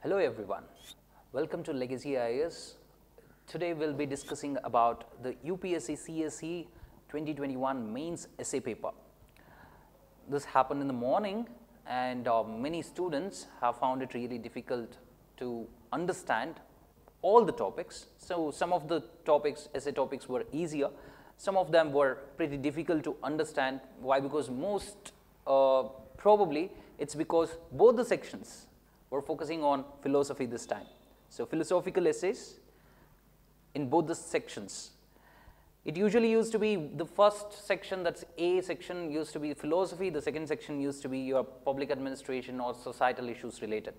Hello everyone, welcome to Legacy IAS. Today we'll be discussing about the UPSC CSE 2021 mains essay paper. This happened in the morning and many students have found it really difficult to understand all the topics. So some of the topics, essay topics were easier, some of them were pretty difficult to understand. Why? Because most probably it's because both the sections were focusing on philosophy this time. So philosophical essays in both the sections. It usually used to be the first section, that's A section, used to be philosophy, the second section used to be your public administration or societal issues related.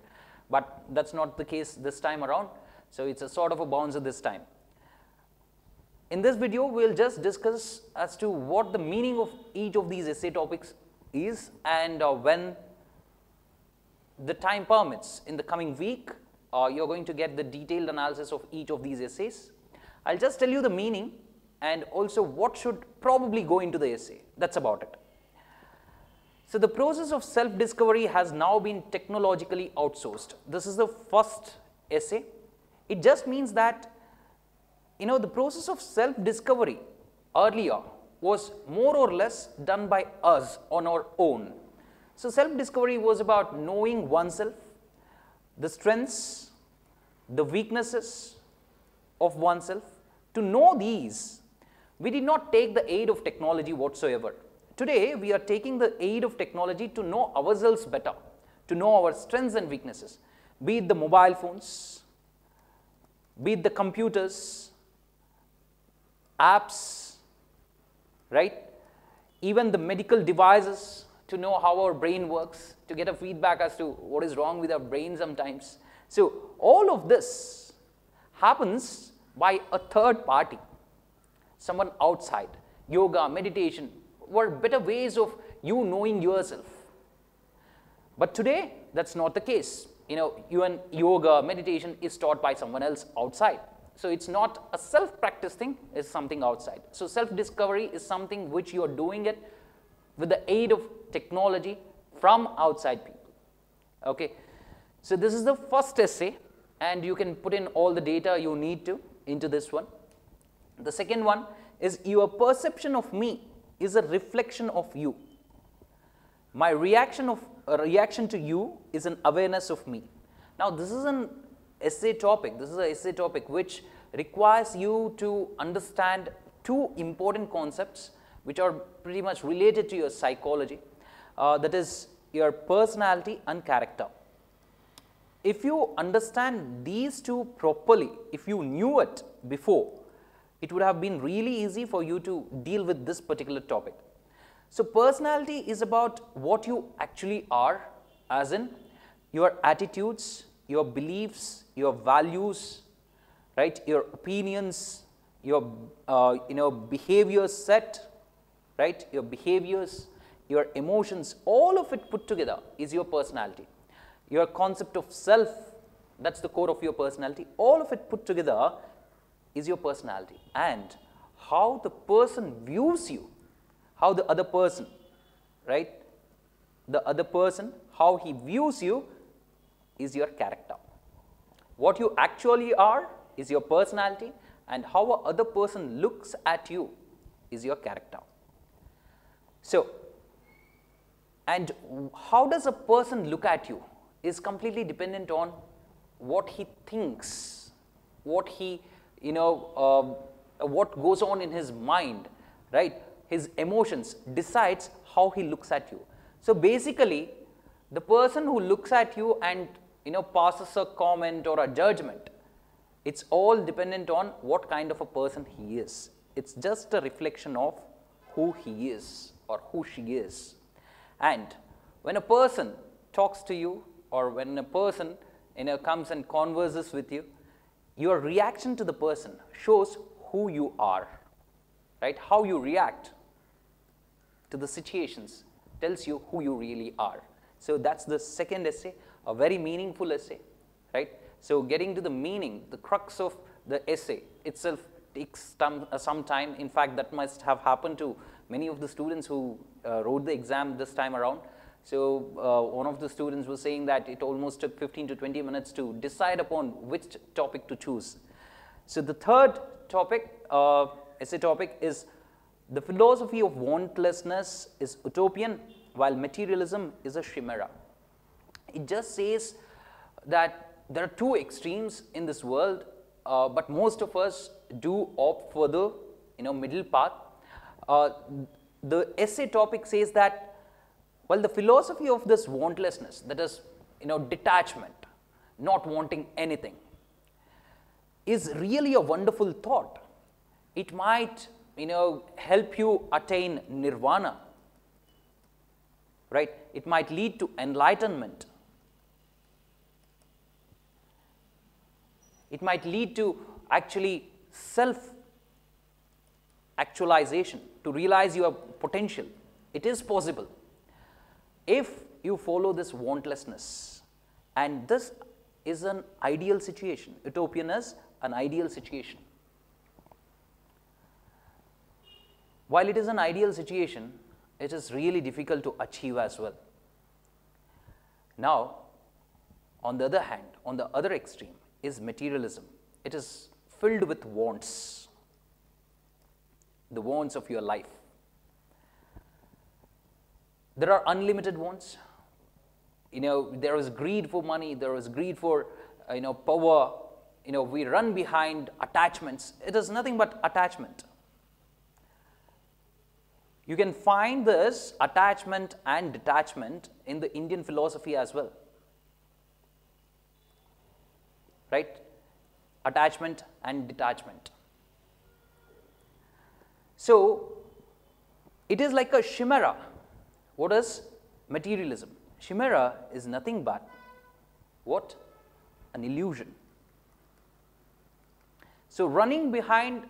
But that's not the case this time around, so it's a sort of a bouncer this time. In this video, we'll just discuss as to what the meaning of each of these essay topics is, and when the time permits in the coming week, you're going to get the detailed analysis of each of these essays. I'll just tell you the meaning and also what should probably go into the essay. That's about it. So the process of self-discovery has now been technologically outsourced. This is the first essay. It just means that, the process of self-discovery earlier was more or less done by us on our own. So self-discovery was about knowing oneself, the strengths, the weaknesses of oneself. To know these, we did not take the aid of technology whatsoever. Today, we are taking the aid of technology to know ourselves better, to know our strengths and weaknesses, be it the mobile phones, be it the computers, apps, right? Even the medical devices, to know how our brain works, to get a feedback as to what is wrong with our brain sometimes. So all of this happens by a third party, someone outside. Yoga, meditation were better ways of you knowing yourself. But today, that's not the case. Even yoga, meditation is taught by someone else outside. So it's not a self-practice thing, it's something outside. So self-discovery is something which you are doing it with the aid of technology from outside people. Okay, so this is the first essay, and you can put in all the data you need to into this one. The second one is your perception of me is a reflection of you. My reaction to you is an awareness of me. Now this is an essay topic. This is an essay topic which requires you to understand two important concepts which are pretty much related to your psychology, that is your personality and character. If you understand these two properly, if you knew it before, it would have been really easy for you to deal with this particular topic. So personality is about what you actually are, as in your attitudes, your beliefs, your values, right? Your opinions, your behavior set, right? Your behaviors, your emotions, all of it put together is your personality. Your concept of self, that's the core of your personality. All of it put together is your personality. And how the person views you, how the other person, right? The other person, how he views you is your character. What you actually are is your personality, and how a other person looks at you is your character. So, and how does a person look at you is completely dependent on what he thinks, what he, what goes on in his mind, right? His emotions decides how he looks at you. So basically, the person who looks at you and passes a comment or a judgment, it's all dependent on what kind of a person he is. It's just a reflection of who he is or who she is. And when a person talks to you, or when a person comes and converses with you, your reaction to the person shows who you are, right? How you react to the situations tells you who you really are. So that's the second essay, a very meaningful essay, right? So getting to the meaning, the crux of the essay itself takes some time. In fact, that must have happened to many of the students who wrote the exam this time around. So one of the students was saying that it almost took 15 to 20 minutes to decide upon which topic to choose. So the third topic, essay topic, is the philosophy of wantlessness is utopian, while materialism is a chimera. It just says that there are two extremes in this world, but most of us do opt for the middle path. The essay topic says that, well, the philosophy of this wantlessness, that is detachment, not wanting anything, is really a wonderful thought. It might help you attain nirvana, right? It might lead to enlightenment. It might lead to actually self-actualization, to realize your potential. It is possible if you follow this wantlessness. And this is an ideal situation. Utopian is an ideal situation. While it is an ideal situation, it is really difficult to achieve as well. Now, on the other hand, on the other extreme is materialism. It is filled with wants, the wants of your life. There are unlimited wants. There is greed for money, there is greed for power. We run behind attachments. It is nothing but attachment. You can find this attachment and detachment in the Indian philosophy as well, right? Attachment and detachment. So it is like a chimera. What is materialism? Chimera is nothing but what? An illusion. So running behind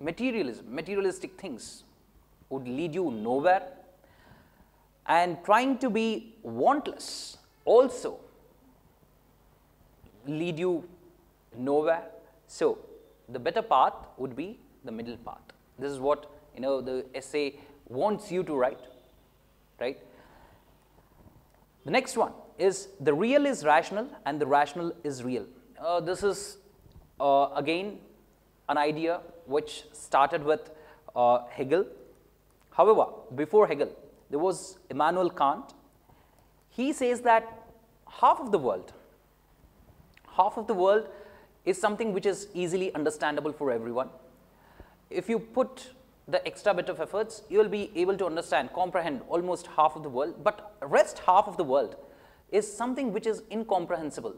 materialism, materialistic things, would lead you nowhere, and trying to be wantless also lead you nowhere. So the better path would be the middle path. This is what the essay wants you to write, right? The next one is the real is rational and the rational is real. This is again an idea which started with Hegel. However, before Hegel, there was Immanuel Kant. He says that half of the world is something which is easily understandable for everyone. If you put the extra bit of efforts, you will be able to understand, comprehend almost half of the world, but rest half of the world is something which is incomprehensible.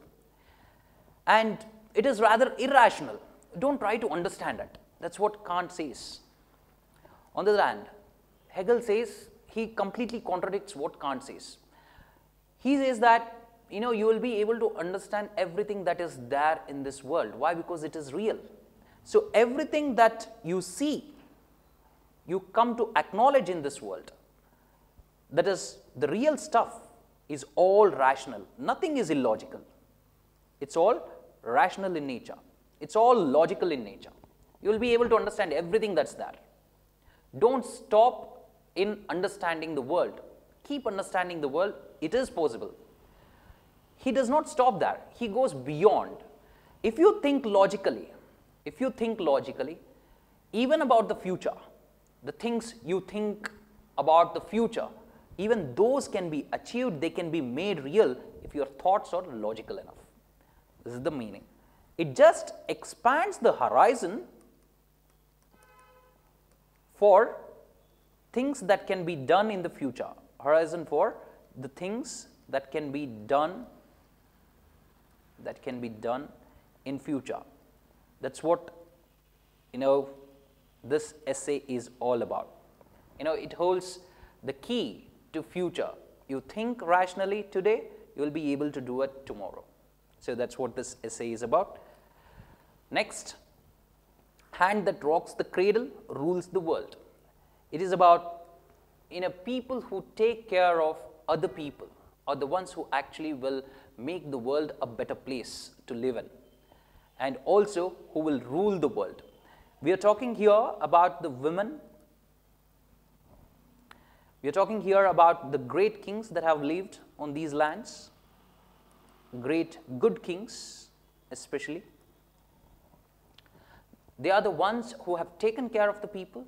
And it is rather irrational. Don't try to understand it. That's what Kant says. On the other hand, Hegel says, he completely contradicts what Kant says. He says that, you will be able to understand everything that is there in this world. Why? Because it is real. So everything that you see, you come to acknowledge in this world, that is, the real stuff is all rational. Nothing is illogical. It's all rational in nature. It's all logical in nature. You will be able to understand everything that's there. Don't stop in understanding the world. Keep understanding the world. It is possible. He does not stop there. He goes beyond. If you think logically, even about the future, the things you think about the future, even those can be achieved, they can be made real if your thoughts are logical enough. This is the meaning. It just expands the horizon for things that can be done in the future. Horizon for the things that can be done in future. That's what this essay is all about. It holds the key to future. You think rationally today, you will be able to do it tomorrow. So that's what this essay is about. Next, hand that rocks the cradle rules the world. It is about people who take care of other people are the ones who actually will make the world a better place to live in, and also who will rule the world. We are talking here about the women We are talking here about the great kings that have lived on these lands, great good kings especially. They are the ones who have taken care of the people,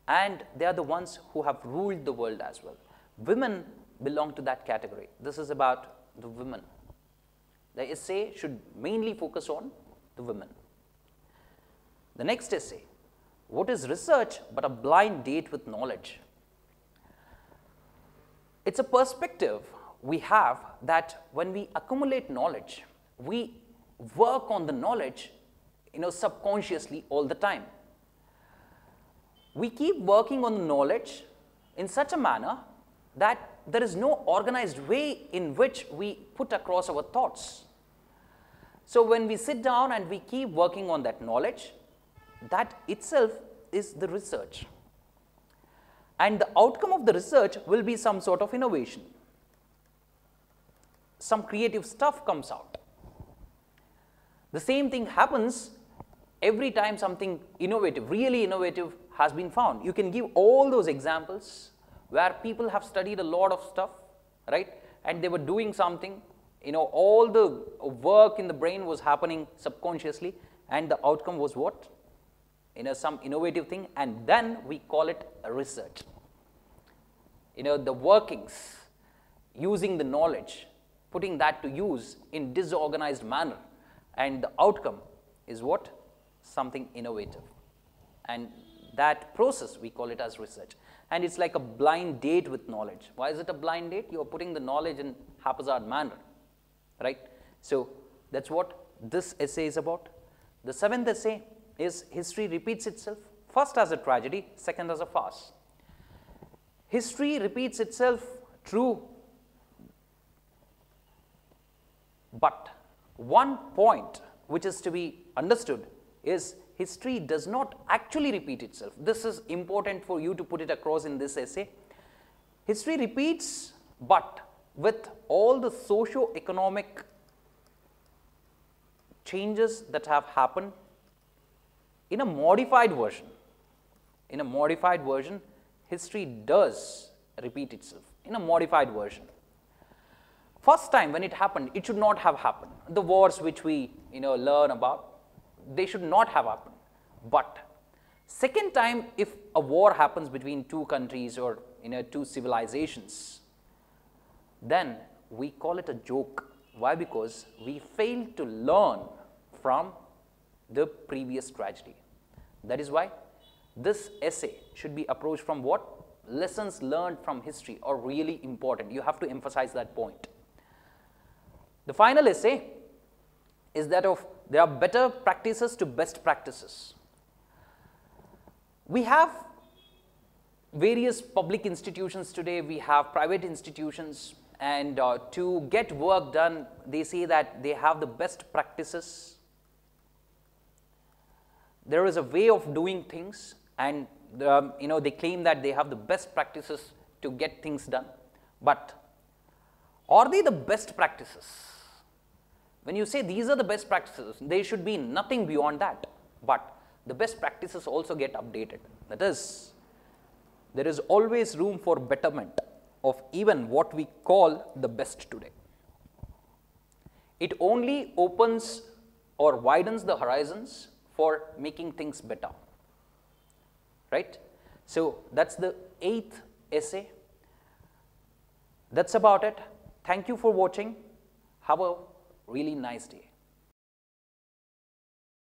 and they are the ones who have ruled the world as well. Women belong to that category. This is about the women. The essay should mainly focus on the women. The next essay, what is research but a blind date with knowledge? It's a perspective we have that when we accumulate knowledge, we work on the knowledge, subconsciously all the time. We keep working on the knowledge in such a manner that there is no organized way in which we put across our thoughts. So when we sit down and we keep working on that knowledge, that itself is the research. And the outcome of the research will be some sort of innovation. Some creative stuff comes out. The same thing happens every time something innovative, really innovative, has been found. You can give all those examples where people have studied a lot of stuff, right? And they were doing something, all the work in the brain was happening subconsciously, and the outcome was what? Some innovative thing, and then we call it a research. The workings, using the knowledge, putting that to use in disorganized manner, and the outcome is what? Something innovative. And that process, we call it as research. And it's like a blind date with knowledge. Why is it a blind date? You are putting the knowledge in haphazard manner, right? So that's what this essay is about. The seventh essay is history repeats itself, first as a tragedy, second as a farce. History repeats itself, true, but one point which is to be understood is history does not actually repeat itself. This is important for you to put it across in this essay. History repeats, but with all the socio-economic changes that have happened in a modified version. In a modified version, history does repeat itself in a modified version. First time when it happened, it should not have happened. The wars which we learn about, they should not have happened. But second time, if a war happens between two countries or two civilizations, then we call it a joke. Why? Because we failed to learn from the previous tragedy. That is why this essay should be approached from what? Lessons learned from history are really important. You have to emphasize that point. The final essay is that of there are better practices to best practices. We have various public institutions today, we have private institutions, and to get work done, they say that they have the best practices. There is a way of doing things, and they claim that they have the best practices to get things done. But are they the best practices? When you say these are the best practices, there should be nothing beyond that. But the best practices also get updated. That is, there is always room for betterment of even what we call the best today. It only opens or widens the horizons for making things better, right? So that's the 8th essay. That's about it. Thank you for watching. Have a really nice day.